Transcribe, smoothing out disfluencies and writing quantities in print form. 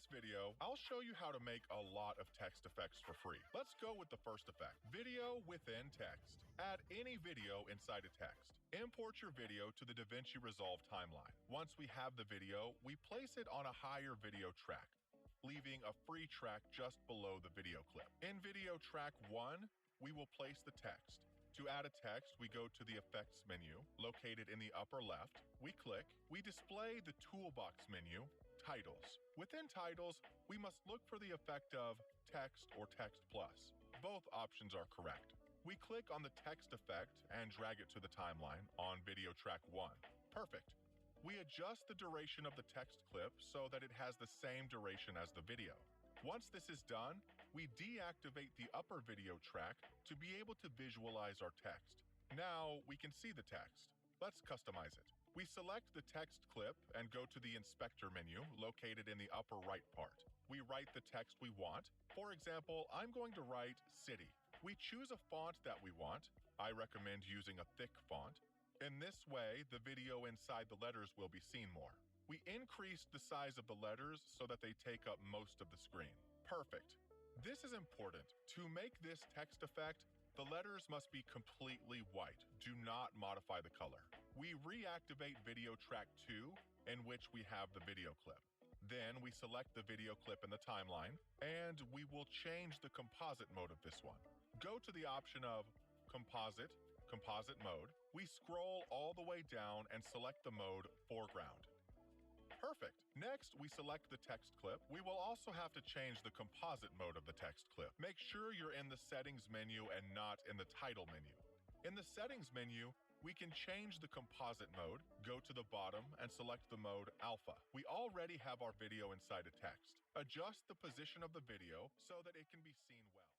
this video, I'll show you how to make a lot of text effects for free. Let's go with the first effect, video within text. Add any video inside a text. Import your video to the DaVinci Resolve timeline. Once we have the video, we place it on a higher video track, leaving a free track just below the video clip. In video track 1, we will place the text. To add a text, we go to the Effects menu, located in the upper left. We click. We display the Toolbox menu, Titles. Within Titles, we must look for the effect of Text or Text Plus. Both options are correct. We click on the text effect and drag it to the timeline on video track 1. Perfect. We adjust the duration of the text clip so that it has the same duration as the video. Once this is done, we deactivate the upper video track to be able to visualize our text. Now we can see the text. Let's customize it. We select the text clip and go to the Inspector menu located in the upper right part. We write the text we want. For example, I'm going to write City. We choose a font that we want. I recommend using a thick font. In this way, the video inside the letters will be seen more. We increased the size of the letters so that they take up most of the screen. Perfect. This is important. To make this text effect, the letters must be completely white. Do not modify the color. We reactivate video track 2, in which we have the video clip. Then we select the video clip in the timeline, and we will change the composite mode of this one. Go to the option of Composite Mode. We scroll all the way down and select the mode Foreground. Perfect. Next, we select the text clip. We will also have to change the composite mode of the text clip. Make sure you're in the Settings menu and not in the Title menu. In the Settings menu, we can change the composite mode, go to the bottom and select the mode Alpha. We already have our video inside a text. Adjust the position of the video so that it can be seen well.